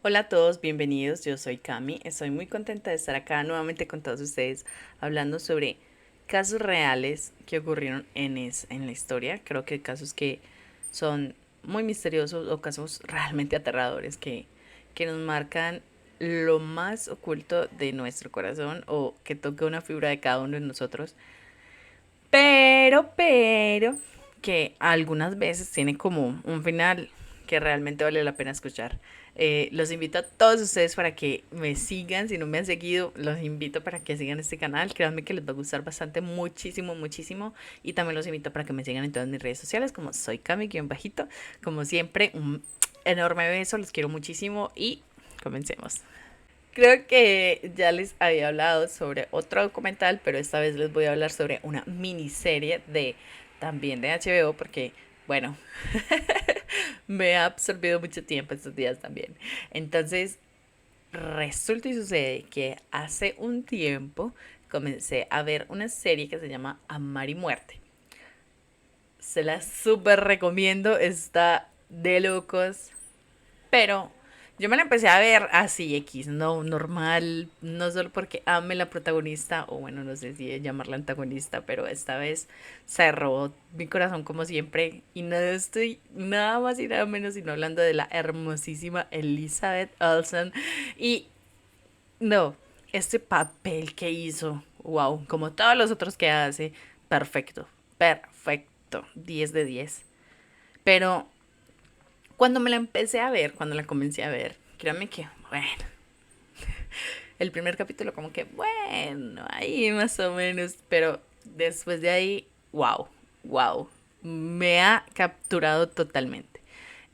Hola a todos, bienvenidos. Yo soy Cami. Estoy muy contenta de estar acá nuevamente con todos ustedes hablando sobre casos reales que ocurrieron en la historia. Creo que casos que son muy misteriosos o casos realmente aterradores que nos marcan lo más oculto de nuestro corazón o que toca una fibra de cada uno de nosotros. Pero, que algunas veces tiene como un final que realmente vale la pena escuchar. Los invito a todos ustedes para que me sigan. Si no me han seguido, los invito para que sigan este canal. Créanme que les va a gustar bastante, muchísimo, muchísimo. Y también los invito para que me sigan en todas mis redes sociales, como soy Cami-bajito. Como siempre, un enorme beso, los quiero muchísimo y comencemos. Creo que ya les había hablado sobre otro documental, pero esta vez les voy a hablar sobre una miniserie de también de HBO, porque, bueno, me ha absorbido mucho tiempo estos días también. Entonces, resulta y sucede que hace un tiempo comencé a ver una serie que se llama Amar y Muerte. Se la súper recomiendo, está de locos. Pero yo me la empecé a ver así, X, no normal, no solo porque ame la protagonista, o bueno, no sé si llamarla antagonista, pero esta vez cerró mi corazón como siempre. Y no estoy nada más y nada menos sino hablando de la hermosísima Elizabeth Olsen. Y no, este papel que hizo, wow, como todos los otros que hace, perfecto, perfecto, 10 de 10. Pero cuando me la empecé a ver, cuando la comencé a ver, créanme que, bueno, el primer capítulo como que, bueno, ahí más o menos, pero después de ahí, wow, wow, me ha capturado totalmente.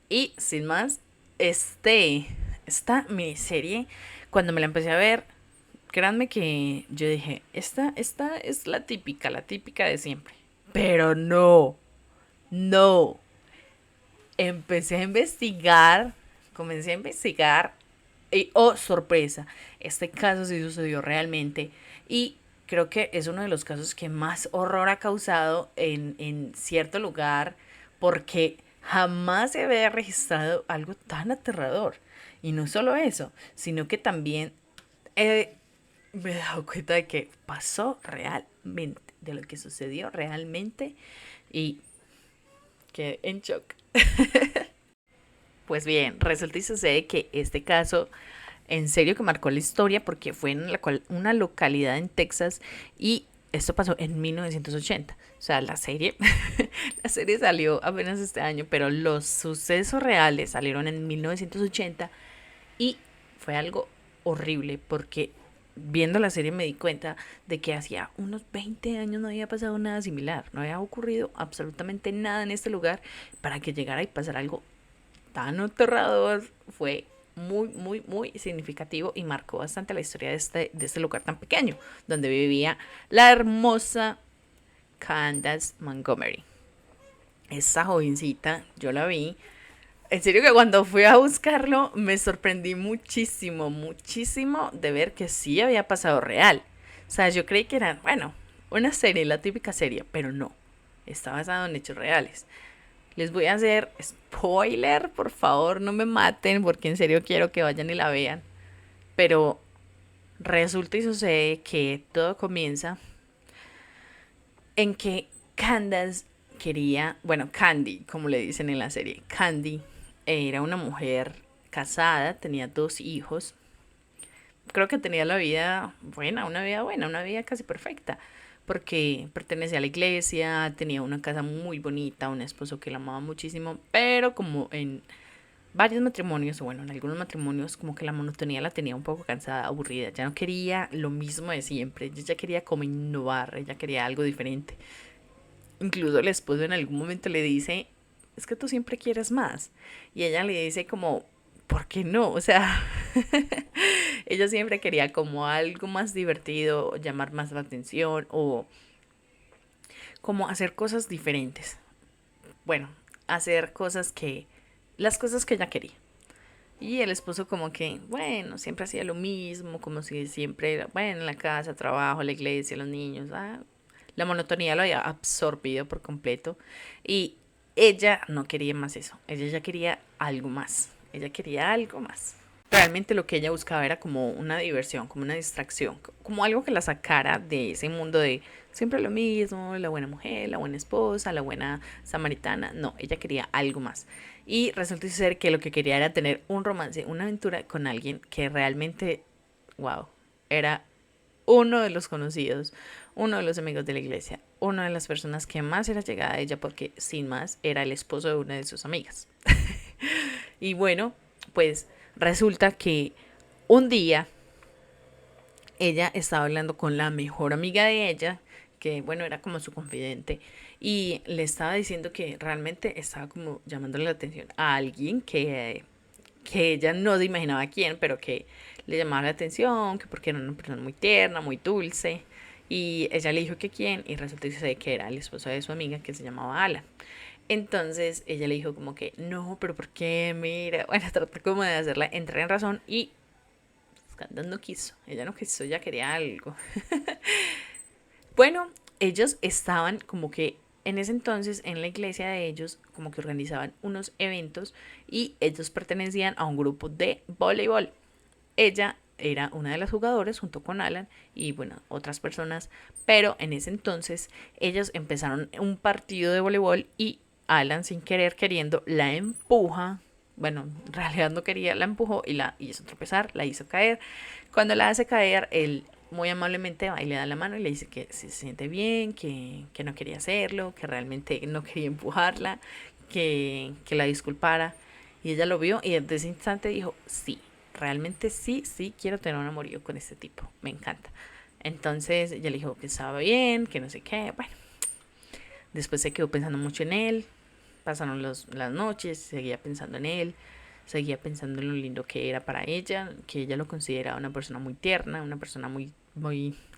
Y sin más, esta miniserie, cuando me la empecé a ver, créanme que yo dije, esta es la típica de siempre. Pero no, no, empecé a investigar, comencé a investigar y, oh, sorpresa, este caso sí sucedió realmente y creo que es uno de los casos que más horror ha causado en cierto lugar porque jamás se había registrado algo tan aterrador. Y no solo eso, sino que también eh, me he dado cuenta de que pasó realmente, de lo que sucedió realmente y quedé en shock. Pues bien, resulta y sucede que este caso en serio que marcó la historia porque fue en una localidad en Texas y esto pasó en 1980. O sea, la serie salió apenas este año, pero los sucesos reales salieron en 1980 y fue algo horrible porque viendo la serie me di cuenta de que hacía unos 20 años no había pasado nada similar, no había ocurrido absolutamente nada en este lugar para que llegara y pasara algo tan aterrador. Fue muy, muy, muy significativo y marcó bastante la historia de este lugar tan pequeño, donde vivía la hermosa Candace Montgomery. Esta jovencita, yo la vi. En serio que cuando fui a buscarlo me sorprendí muchísimo, muchísimo de ver que sí había pasado real. O sea, yo creí que era, bueno, una serie, la típica serie, pero no. Está basado en hechos reales. Les voy a hacer spoiler, por favor, no me maten, porque en serio quiero que vayan y la vean. Pero resulta y sucede que todo comienza en que Candace quería, bueno, Candy, como le dicen en la serie, Candy era una mujer casada, tenía dos hijos. Creo que tenía la vida buena, una vida casi perfecta, porque pertenecía a la iglesia, tenía una casa muy bonita, un esposo que la amaba muchísimo, pero como en varios matrimonios, o bueno, en algunos matrimonios, como que la monotonía la tenía un poco cansada, aburrida, ya no quería lo mismo de siempre, ella ya quería como innovar, ella quería algo diferente. Incluso el esposo en algún momento le dice, es que tú siempre quieres más. Y ella le dice como, ¿por qué no? O sea, ella siempre quería como algo más divertido, llamar más la atención o como hacer cosas diferentes. Bueno, hacer las cosas que ella quería. Y el esposo como que, bueno, siempre hacía lo mismo, como si siempre era, bueno, en la casa, trabajo, la iglesia, los niños, la monotonía lo había absorbido por completo. Y ella no quería más eso, ella ya quería algo más, ella quería algo más. Realmente lo que ella buscaba era como una diversión, como una distracción, como algo que la sacara de ese mundo de siempre lo mismo, la buena mujer, la buena esposa, la buena samaritana. No, ella quería algo más. Y resulta ser que lo que quería era tener un romance, una aventura con alguien que realmente, wow, era uno de los conocidos, uno de los amigos de la iglesia, una de las personas que más era llegada a ella porque sin más era el esposo de una de sus amigas. Y bueno, pues resulta que un día ella estaba hablando con la mejor amiga de ella, que bueno, era como su confidente, y le estaba diciendo que realmente estaba como llamándole la atención a alguien que ella no se imaginaba quién, pero que le llamaba la atención, que porque era una persona muy tierna, muy dulce. Y ella le dijo que quién, y resulta que era el esposo de su amiga que se llamaba Alan. Entonces ella le dijo como que, no, pero ¿por qué? Mira, bueno, trató como de hacerla entrar en razón y Candace no quiso, ella no quiso, ella quería algo. Bueno, ellos estaban como que en ese entonces en la iglesia de ellos como que organizaban unos eventos y ellos pertenecían a un grupo de voleibol. Ella era una de las jugadoras junto con Alan y bueno, otras personas, pero en ese entonces ellos empezaron un partido de voleibol y Alan sin querer queriendo la empuja, bueno, en realidad no quería, la empujó y la hizo tropezar, la hizo caer. Cuando la hace caer, él muy amablemente va y le da la mano y le dice que si se siente bien, que no quería hacerlo, que realmente no quería empujarla, que la disculpara. Y ella lo vio y desde ese instante dijo, sí, realmente sí, sí quiero tener un amorío con este tipo, me encanta. Entonces ella le dijo que estaba bien, que no sé qué, bueno. Después se quedó pensando mucho en él, pasaron las noches, seguía pensando en él, seguía pensando en lo lindo que era para ella, que ella lo consideraba una persona muy tierna, una persona muy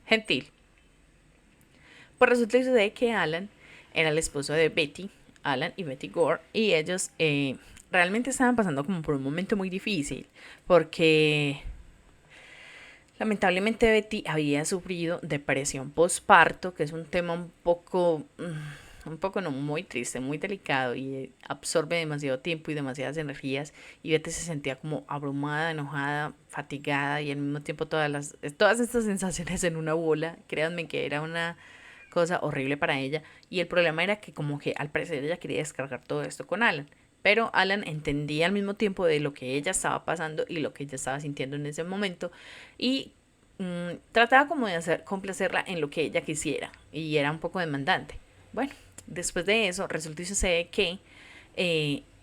gentil. Pues resulta que Alan era el esposo de Betty, Alan y Betty Gore, y ellos realmente estaban pasando como por un momento muy difícil, porque lamentablemente Betty había sufrido depresión postparto, que es un tema un poco no muy triste, muy delicado y absorbe demasiado tiempo y demasiadas energías. Y Betty se sentía como abrumada, enojada, fatigada y al mismo tiempo todas estas sensaciones en una bola. Créanme que era una cosa horrible para ella. Y el problema era que como que al parecer ella quería descargar todo esto con Alan. Pero Alan entendía al mismo tiempo de lo que ella estaba pasando y lo que ella estaba sintiendo en ese momento y trataba como de complacerla en lo que ella quisiera y era un poco demandante. Bueno, después de eso resulta y sucede que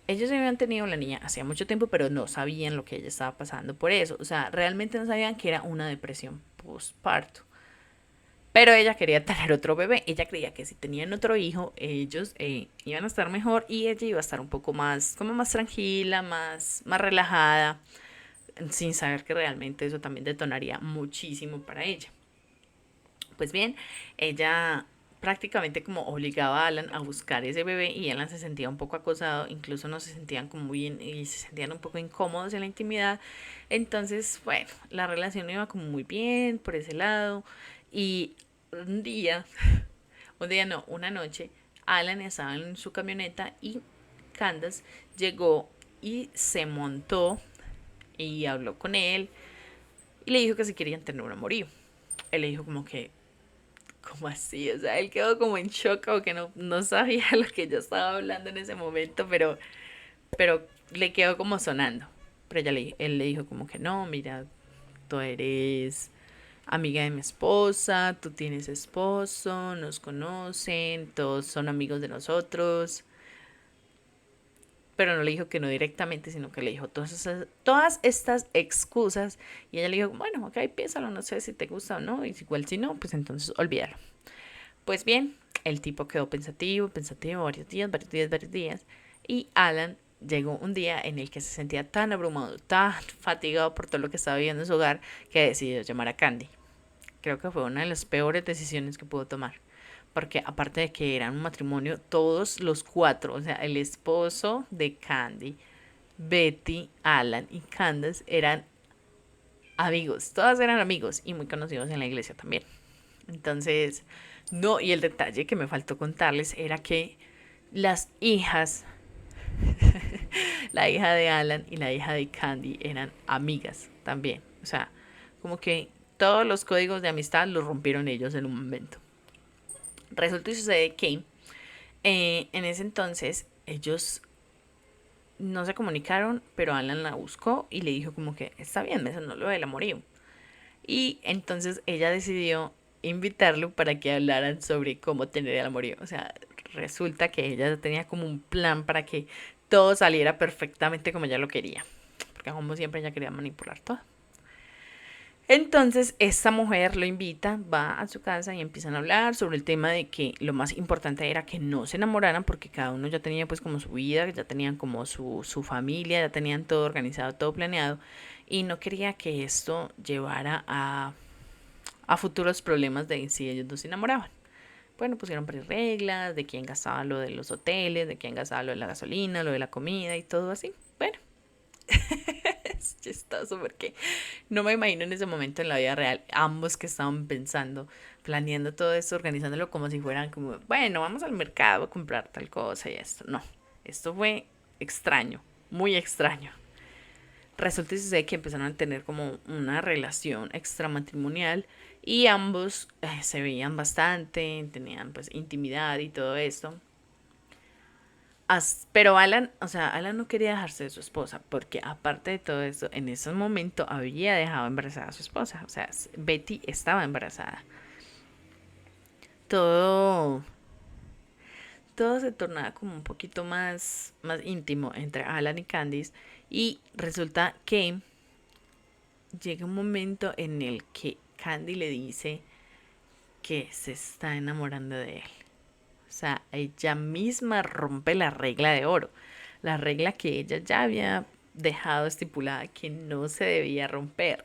ellos habían tenido la niña hacía mucho tiempo, pero no sabían lo que ella estaba pasando por eso. O sea, realmente no sabían que era una depresión postparto. Pero ella quería tener otro bebé. Ella creía que si tenían otro hijo, ellos iban a estar mejor y ella iba a estar un poco más, como más tranquila, más relajada, sin saber que realmente eso también detonaría muchísimo para ella. Pues bien, ella prácticamente como obligaba a Alan a buscar ese bebé y Alan se sentía un poco acosado, incluso no se sentían como muy bien y se sentían un poco incómodos en la intimidad. Entonces, bueno, la relación iba como muy bien por ese lado y un día, un día no, una noche, Alan estaba en su camioneta y Candace llegó y se montó y habló con él y le dijo que si querían tener un amorío. Él le dijo como que, ¿cómo así? O sea, él quedó como en shock o que no sabía lo que yo estaba hablando en ese momento, pero le quedó como sonando. Pero él le dijo como que no, mira, tú eres amiga de mi esposa, tú tienes esposo, nos conocen, todos son amigos de nosotros. Pero no le dijo que no directamente, sino que le dijo todas estas excusas. Y ella le dijo, bueno, ok, piénsalo, no sé si te gusta o no. Y igual si no, pues entonces olvídalo. Pues bien, el tipo quedó pensativo, pensativo varios días, varios días, varios días. Y Alan llegó un día en el que se sentía tan abrumado, tan fatigado por todo lo que estaba viviendo en su hogar, que decidió llamar a Candy. Creo que fue una de las peores decisiones que pudo tomar. Porque aparte de que eran un matrimonio, todos los cuatro, o sea, el esposo de Candy, Betty, Alan y Candace eran amigos. Todas eran amigos y muy conocidos en la iglesia también. Entonces, no, y el detalle que me faltó contarles era que las hijas, La hija de Alan y la hija de Candy eran amigas también. O sea, como que todos los códigos de amistad los rompieron ellos en un momento. Resulta y sucede que en ese entonces ellos no se comunicaron, pero Alan la buscó y le dijo como que está bien, me sonó lo del amorío. Y entonces ella decidió invitarlo para que hablaran sobre cómo tener el amorío. O sea, resulta que ella tenía como un plan para que todo saliera perfectamente como ella lo quería. Porque como siempre ella quería manipular todo. Entonces esta mujer lo invita, va a su casa y empiezan a hablar sobre el tema de que lo más importante era que no se enamoraran porque cada uno ya tenía pues como su vida, ya tenían como su familia, ya tenían todo organizado, todo planeado y no quería que esto llevara a futuros problemas de si ellos no se enamoraban. Bueno, pusieron reglas de quién gastaba lo de los hoteles, de quién gastaba lo de la gasolina, lo de la comida y todo así. Bueno, es chistoso porque no me imagino en ese momento en la vida real ambos que estaban pensando, planeando todo esto, organizándolo como si fueran como, bueno, vamos al mercado a comprar tal cosa y esto. No, esto fue extraño, muy extraño. Resulta y sucede que empezaron a tener como una relación extramatrimonial y ambos se veían bastante, tenían pues intimidad y todo esto. Pero Alan, o sea, Alan no quería dejarse de su esposa, porque aparte de todo eso, en ese momento había dejado embarazada a su esposa. O sea, Betty estaba embarazada. Todo, todo se tornaba como un poquito más íntimo entre Alan y Candice. Y resulta que llega un momento en el que Candy le dice que se está enamorando de él. O sea, ella misma rompe la regla de oro, la regla que ella ya había dejado estipulada que no se debía romper.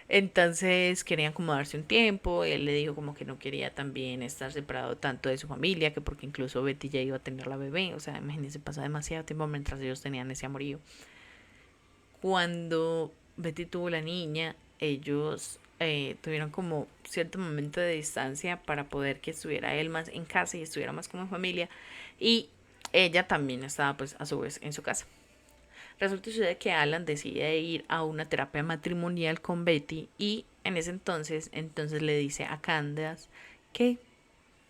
Entonces querían como darse un tiempo, él le dijo como que no quería también estar separado tanto de su familia, que porque incluso Betty ya iba a tener la bebé, o sea, imagínense, pasa demasiado tiempo mientras ellos tenían ese amorío. Cuando Betty tuvo la niña, ellos tuvieron como cierto momento de distancia para poder que estuviera él más en casa y estuviera más como familia. Y ella también estaba pues a su vez en su casa. Resulta y sucede que Alan decide ir a una terapia matrimonial con Betty y en ese entonces le dice a Candace que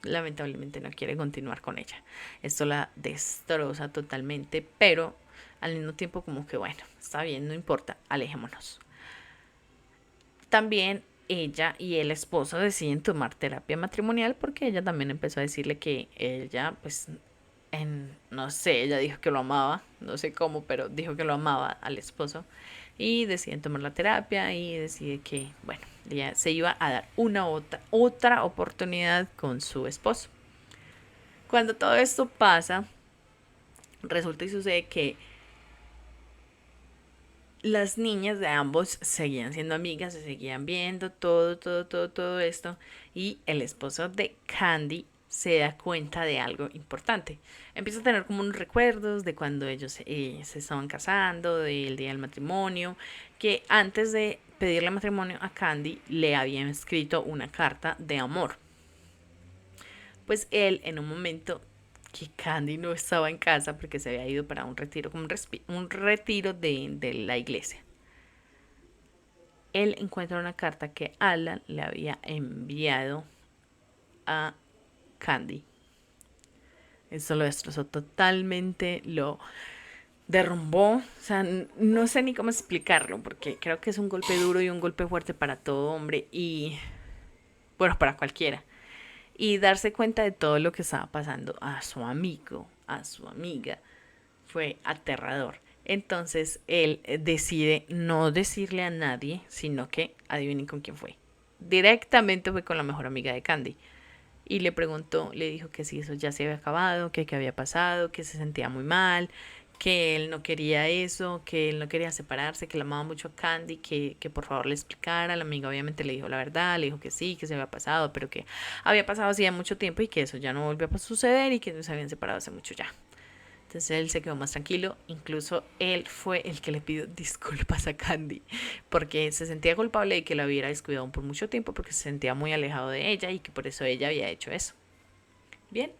lamentablemente no quiere continuar con ella. Esto la destroza totalmente, pero al mismo tiempo como que bueno, está bien, no importa, alejémonos. También ella y el esposo deciden tomar terapia matrimonial porque ella también empezó a decirle que ella pues no sé, ella dijo que lo amaba, no sé cómo, pero dijo que lo amaba al esposo y deciden tomar la terapia y decide que, bueno, ella se iba a dar una otra oportunidad con su esposo. Cuando todo esto pasa, resulta y sucede que las niñas de ambos seguían siendo amigas, se seguían viendo, todo esto. Y el esposo de Candy se da cuenta de algo importante. Empieza a tener como unos recuerdos de cuando ellos se estaban casando, del día del matrimonio, que antes de pedirle matrimonio a Candy le habían escrito una carta de amor. Pues él en un momento que Candy no estaba en casa porque se había ido para un retiro, como un retiro de la iglesia. Él encuentra una carta que Alan le había enviado a Candy. Eso lo destrozó totalmente, lo derrumbó. O sea, no sé ni cómo explicarlo, porque creo que es un golpe duro y un golpe fuerte para todo hombre y, bueno, para cualquiera. Y darse cuenta de todo lo que estaba pasando a su amigo, a su amiga, fue aterrador. Entonces él decide no decirle a nadie, sino que adivinen con quién fue. Directamente fue con la mejor amiga de Candy. Y le preguntó, le dijo que si eso ya se había acabado, que qué había pasado, que se sentía muy mal, que él no quería eso, que él no quería separarse, que le amaba mucho a Candy, que por favor le explicara. La amiga obviamente le dijo la verdad, le dijo que sí, que se había pasado, pero que había pasado hacía mucho tiempo y que eso ya no volvió a suceder y que se habían separado hace mucho ya. Entonces él se quedó más tranquilo, incluso él fue el que le pidió disculpas a Candy, porque se sentía culpable de que la hubiera descuidado por mucho tiempo, porque se sentía muy alejado de ella y que por eso ella había hecho eso. Bien,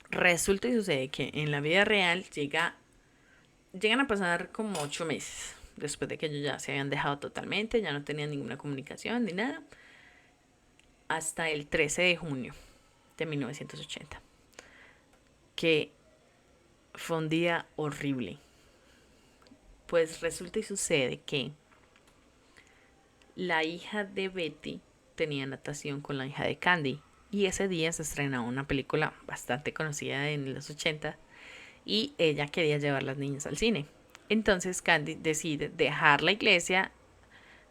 Resulta y sucede que en la vida real llegan a pasar como 8 meses después de que ellos ya se habían dejado totalmente, ya no tenían ninguna comunicación ni nada, hasta el 13 de junio de 1980, que fue un día horrible. Pues resulta y sucede que la hija de Betty tenía natación con la hija de Candy y ese día se estrenaba una película bastante conocida en los 80 y ella quería llevar a las niñas al cine. Entonces Candy decide dejar la iglesia,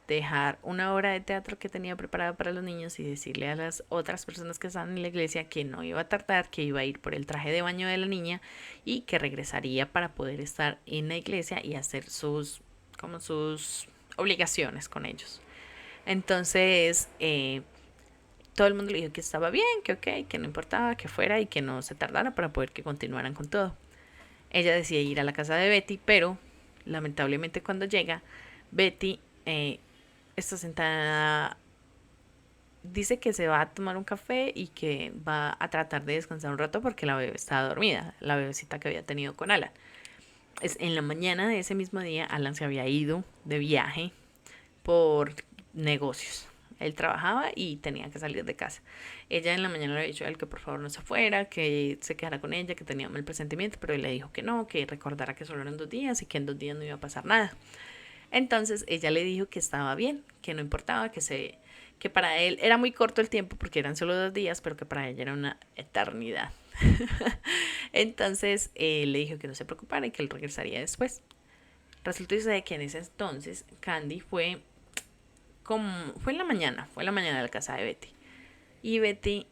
dejar una obra de teatro que tenía preparada para los niños y decirle a las otras personas que estaban en la iglesia que no iba a tardar, que iba a ir por el traje de baño de la niña y que regresaría para poder estar en la iglesia y hacer sus obligaciones con ellos. Entonces, todo el mundo le dijo que estaba bien, que ok, que no importaba, que fuera y que no se tardara para poder que continuaran con todo. Ella decide ir a la casa de Betty, pero lamentablemente cuando llega, Betty está sentada, dice que se va a tomar un café y que va a tratar de descansar un rato porque la bebé estaba dormida, la bebecita que había tenido con Alan. En la mañana de ese mismo día, Alan se había ido de viaje por negocios. Él trabajaba y tenía que salir de casa. Ella en la mañana le había dicho a él que por favor no se fuera, que se quedara con ella, que tenía mal presentimiento, pero él le dijo que no, que recordara que solo eran 2 días y que en 2 días no iba a pasar nada. Entonces ella le dijo que estaba bien, que no importaba, que para él era muy corto el tiempo porque eran solo 2 días, pero que para ella era una eternidad. Entonces le dijo que no se preocupara y que él regresaría después. Resulta que en ese entonces Candy fue en la mañana de la casa de Betty. Y Betty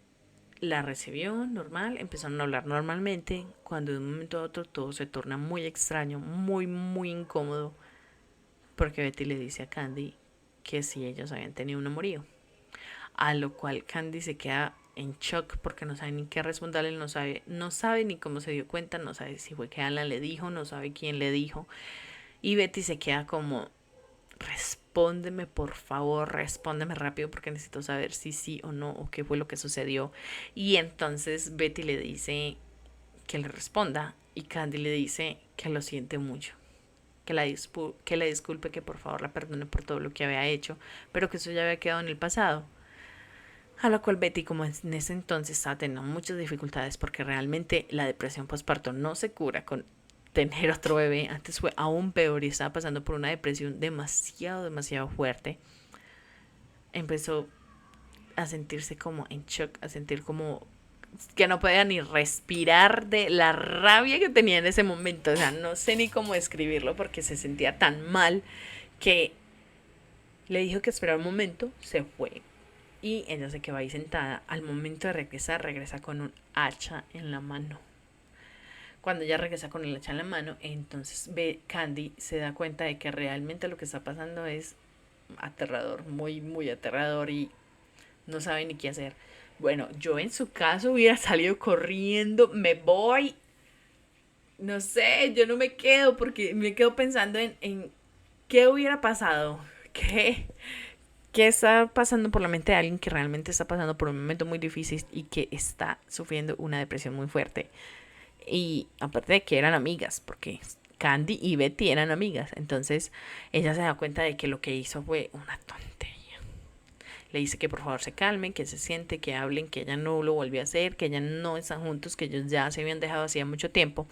la recibió normal, empezaron a hablar normalmente, cuando de un momento a otro todo se torna muy extraño, muy, muy incómodo, porque Betty le dice a Candy que si ellos habían tenido un amorío. A lo cual Candy se queda en shock porque no sabe ni qué responderle, no sabe ni cómo se dio cuenta, no sabe si fue que Alan le dijo, no sabe quién le dijo. Y Betty se queda como, respóndeme por favor, respóndeme rápido porque necesito saber si sí o no o qué fue lo que sucedió. Y entonces Betty le dice que le responda y Candy le dice que lo siente mucho, que la disculpe, que por favor la perdone por todo lo que había hecho, pero que eso ya había quedado en el pasado. A lo cual Betty, como en ese entonces estaba teniendo muchas dificultades porque realmente la depresión postparto no se cura con tener otro bebé, antes fue aún peor y estaba pasando por una depresión demasiado fuerte, empezó a sentirse como en shock, a sentir como que no podía ni respirar de la rabia que tenía en ese momento. O sea, no sé ni cómo describirlo porque se sentía tan mal que le dijo que esperara un momento, se fue y ella se quedó ahí sentada. Al momento de regresar, regresa con un hacha en la mano. Cuando ella regresa con el hacha en la mano, entonces Candy se da cuenta de que realmente lo que está pasando es aterrador, muy, muy aterrador y no sabe ni qué hacer. Bueno, yo en su caso hubiera salido corriendo, me voy, no sé, yo no me quedo porque me quedo pensando en qué hubiera pasado, qué está pasando por la mente de alguien que realmente está pasando por un momento muy difícil y que está sufriendo una depresión muy fuerte. Y aparte de que eran amigas, porque Candy y Betty eran amigas, entonces ella se da cuenta de que lo que hizo fue una tontería. Le dice que por favor se calmen, que se siente, que hablen, que ella no lo volvió a hacer, que ella no están juntos, que ellos ya se habían dejado hacía mucho tiempo.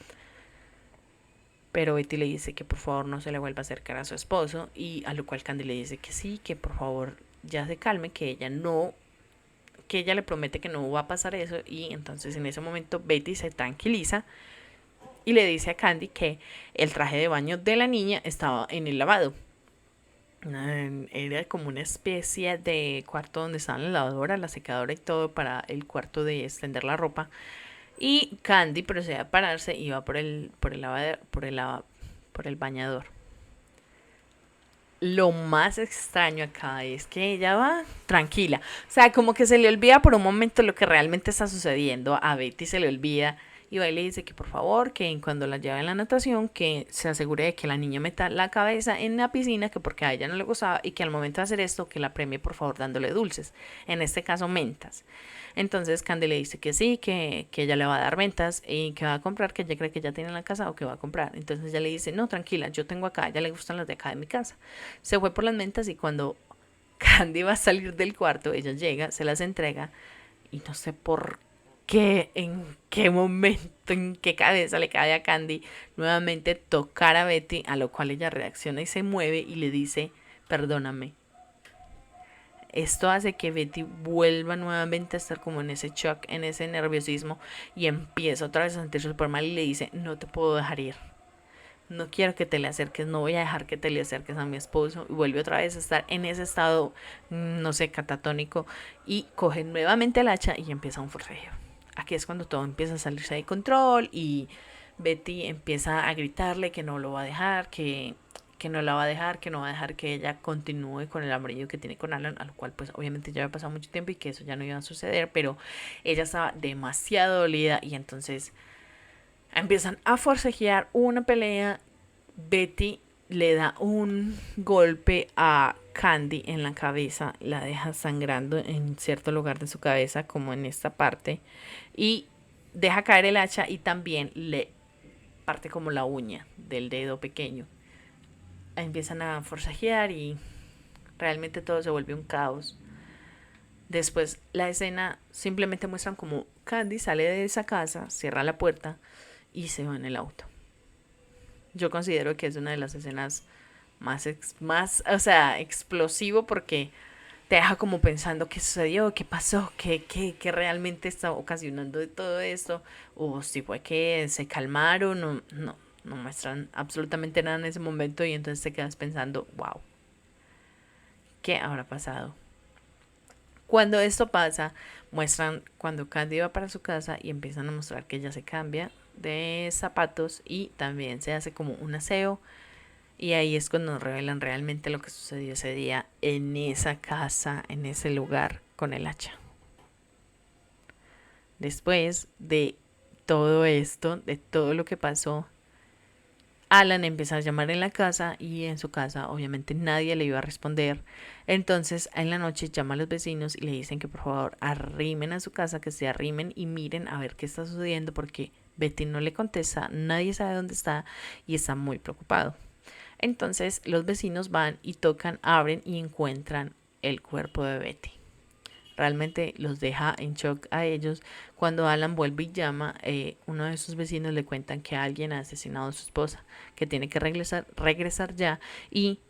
Pero Betty le dice que por favor no se le vuelva a acercar a su esposo, y a lo cual Candy le dice que sí, que por favor ya se calme, que ella le promete que no va a pasar eso. Y entonces en ese momento Betty se tranquiliza y le dice a Candy que el traje de baño de la niña estaba en el lavado. Era como una especie de cuarto donde estaba la lavadora, la secadora y todo para el cuarto de extender la ropa. Y Candy procede a pararse y va por el bañador. Lo más extraño acá es que ella va tranquila. O sea, como que se le olvida por un momento lo que realmente está sucediendo. A Betty se le olvida y va y le dice que por favor, que cuando la lleve a la natación, que se asegure de que la niña meta la cabeza en la piscina, que porque a ella no le gustaba, y que al momento de hacer esto, que la premie por favor dándole dulces, en este caso mentas. Entonces Candy le dice que sí, que ella le va a dar mentas y que va a comprar, que ella cree que ya tiene en la casa o que va a comprar. Entonces ella le dice, no, tranquila, yo tengo acá, a ella le gustan las de acá de mi casa. Se fue por las mentas y cuando Candy va a salir del cuarto, ella llega, se las entrega y no sé por qué, en qué momento, en qué cabeza le cae a Candy nuevamente tocar a Betty, a lo cual ella reacciona y se mueve y le dice, perdóname. Esto hace que Betty vuelva nuevamente a estar como en ese shock, en ese nerviosismo y empieza otra vez a sentirse súper mal y le dice, no te puedo dejar ir. No quiero que te le acerques, no voy a dejar que te le acerques a mi esposo. Y vuelve otra vez a estar en ese estado, no sé, catatónico. Y coge nuevamente el hacha y empieza un forcejeo. Aquí es cuando todo empieza a salirse de control y Betty empieza a gritarle que no lo va a dejar, que no la va a dejar, que no va a dejar que ella continúe con el amorío que tiene con Alan, a lo cual pues obviamente ya había pasado mucho tiempo y que eso ya no iba a suceder, pero ella estaba demasiado dolida y entonces empiezan a forcejear una pelea. Betty le da un golpe a Candy en la cabeza, la deja sangrando en cierto lugar de su cabeza, como en esta parte, y deja caer el hacha y también le parte como la uña del dedo pequeño. Empiezan a forcejear y realmente todo se vuelve un caos. Después la escena simplemente muestran como Candy sale de esa casa, cierra la puerta y se va en el auto. Yo considero que es una de las escenas más, o sea, explosivo porque te deja como pensando qué sucedió, qué pasó, qué realmente está ocasionando de todo esto, o si fue que se calmaron, no muestran absolutamente nada en ese momento y entonces te quedas pensando, wow, ¿qué habrá pasado? Cuando esto pasa, muestran cuando Candy va para su casa y empiezan a mostrar que ella se cambia de zapatos y también se hace como un aseo. Y ahí es cuando nos revelan realmente lo que sucedió ese día en esa casa, en ese lugar con el hacha. Después de todo esto, de todo lo que pasó, Alan empieza a llamar en la casa y en su casa obviamente nadie le iba a responder. Entonces en la noche llama a los vecinos y le dicen que por favor arrimen a su casa, que se arrimen y miren a ver qué está sucediendo porque Betty no le contesta, nadie sabe dónde está y está muy preocupado. Entonces los vecinos van y tocan, abren y encuentran el cuerpo de Betty. Realmente los deja en shock a ellos. Cuando Alan vuelve y llama, uno de sus vecinos le cuentan que alguien ha asesinado a su esposa, que tiene que regresar ya y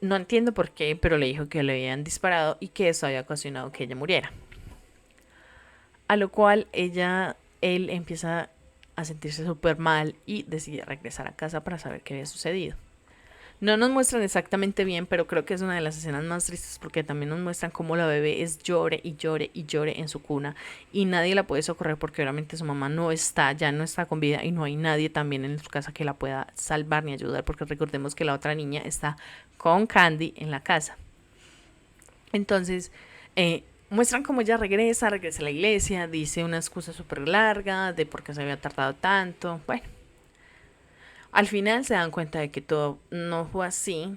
no entiendo por qué, pero le dijo que le habían disparado y que eso había ocasionado que ella muriera. A lo cual él empieza a sentirse súper mal y decide regresar a casa para saber qué había sucedido. No nos muestran exactamente bien, pero creo que es una de las escenas más tristes porque también nos muestran cómo la bebé es llore y llore y llore en su cuna y nadie la puede socorrer porque obviamente su mamá no está, ya no está con vida y no hay nadie también en su casa que la pueda salvar ni ayudar porque recordemos que la otra niña está con Candy en la casa. Entonces, muestran cómo ella regresa a la iglesia, dice una excusa súper larga de por qué se había tardado tanto, bueno. Al final se dan cuenta de que todo no fue así.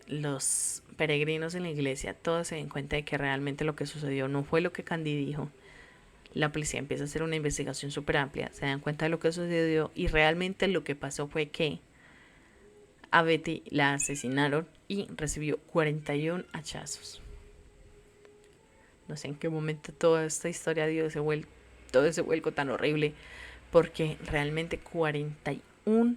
Los peregrinos en la iglesia, todos se dan cuenta de que realmente lo que sucedió no fue lo que Candy dijo. La policía empieza a hacer una investigación súper amplia, se dan cuenta de lo que sucedió y realmente lo que pasó fue que a Betty la asesinaron y recibió 41 hachazos. No sé en qué momento toda esta historia dio todo ese vuelco tan horrible, porque realmente 41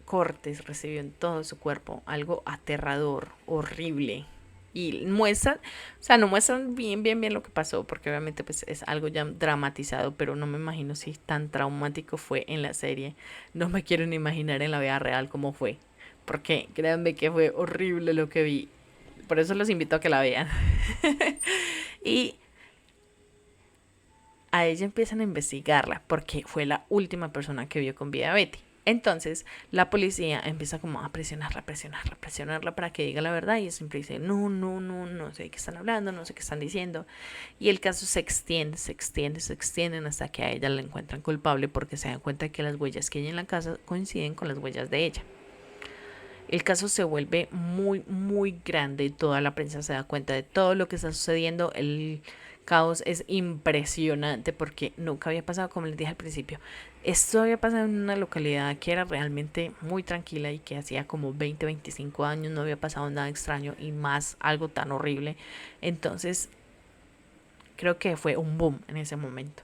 cortes recibió en todo su cuerpo, algo aterrador, horrible. Y muestran, o sea, no muestran bien lo que pasó, porque obviamente pues es algo ya dramatizado, pero no me imagino si tan traumático fue en la serie. No me quiero ni imaginar en la vida real cómo fue, porque créanme que fue horrible lo que vi. Por eso los invito a que la vean. Y a ella empiezan a investigarla, porque fue la última persona que vio con vida a Betty. Entonces la policía empieza como a presionarla, presionarla, presionarla para que diga la verdad y ella siempre dice, no, no, no, no sé de qué están hablando, no sé qué están diciendo. Y el caso se extiende, se extiende, se extienden hasta que a ella la encuentran culpable porque se dan cuenta que las huellas que hay en la casa coinciden con las huellas de ella. El caso se vuelve muy, muy grande. Toda la prensa se da cuenta de todo lo que está sucediendo. El caos es impresionante porque nunca había pasado, como les dije al principio. Esto había pasado en una localidad que era realmente muy tranquila y que hacía como 20, 25 años no había pasado nada extraño y más algo tan horrible. Entonces, creo que fue un boom en ese momento.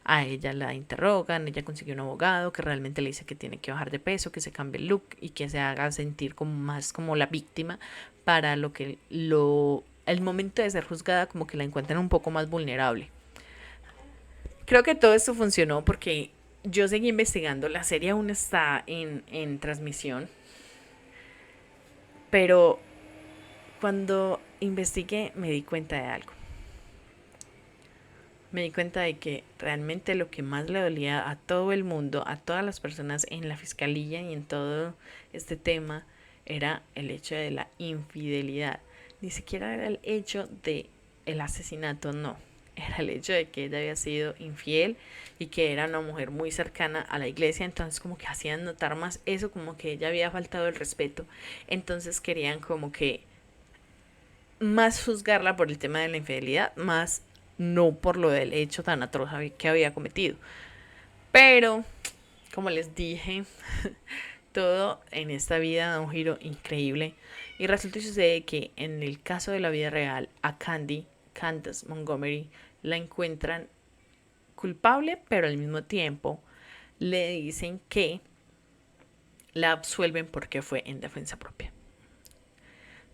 A ella la interrogan, ella consiguió un abogado que realmente le dice que tiene que bajar de peso, que se cambie el look y que se haga sentir como más como la víctima para lo que el momento de ser juzgada como que la encuentran un poco más vulnerable. Creo que todo esto funcionó porque yo seguí investigando, la serie aún está en transmisión, pero cuando investigué me di cuenta de algo. Me di cuenta de que realmente lo que más le dolía a todo el mundo, a todas las personas en la fiscalía y en todo este tema, era el hecho de la infidelidad. Ni siquiera era el hecho de el asesinato, no. Era el hecho de que ella había sido infiel y que era una mujer muy cercana a la iglesia, entonces como que hacían notar más eso, como que ella había faltado el respeto. Entonces querían como que más juzgarla por el tema de la infidelidad, más no por lo del hecho tan atroz que había cometido. Pero, como les dije, todo en esta vida da un giro increíble. Y resulta y sucede que en el caso de la vida real, a Candace Montgomery, la encuentran culpable, pero al mismo tiempo le dicen que la absuelven porque fue en defensa propia.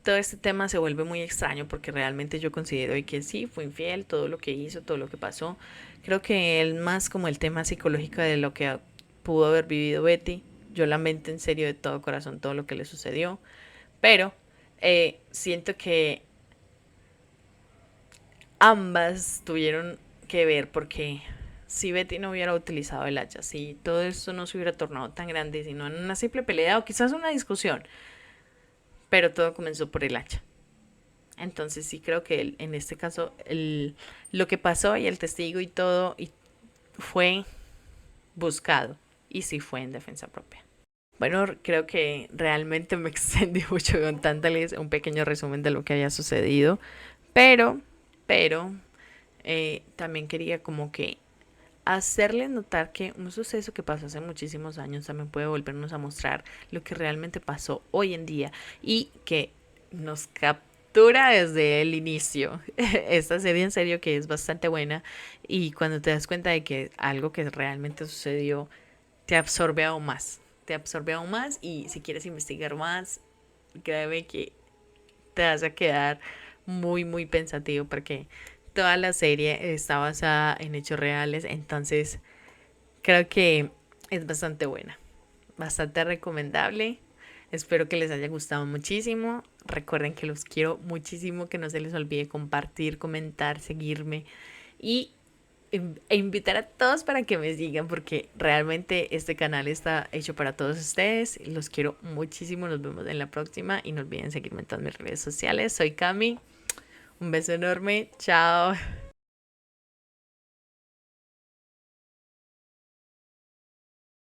Todo este tema se vuelve muy extraño porque realmente yo considero que sí, fue infiel, todo lo que hizo, todo lo que pasó. Creo que él más como el tema psicológico de lo que pudo haber vivido Betty. Yo lamento en serio de todo corazón todo lo que le sucedió. Pero siento que ambas tuvieron que ver porque si Betty no hubiera utilizado el hacha, si todo esto no se hubiera tornado tan grande, sino en una simple pelea o quizás una discusión, pero todo comenzó por el hacha. Entonces sí creo que en este caso lo que pasó y el testigo y todo fue buscado y sí fue en defensa propia. Bueno, creo que realmente me extendí mucho contándoles un pequeño resumen de lo que había sucedido, pero, pero también quería como que hacerles notar que un suceso que pasó hace muchísimos años también puede volvernos a mostrar lo que realmente pasó hoy en día y que nos captura desde el inicio. Esta serie en serio que es bastante buena y cuando te das cuenta de que algo que realmente sucedió te absorbe aún más. Te absorbe aún más y si quieres investigar más, créeme que te vas a quedar muy, muy pensativo porque toda la serie está basada en hechos reales, entonces creo que es bastante buena, bastante recomendable. Espero que les haya gustado muchísimo. Recuerden que los quiero muchísimo, que no se les olvide compartir, comentar, seguirme y invitar a todos para que me sigan porque realmente este canal está hecho para todos ustedes. Los quiero muchísimo. Nos vemos en la próxima y no olviden seguirme en todas mis redes sociales. Soy Cami. Un beso enorme. Chao.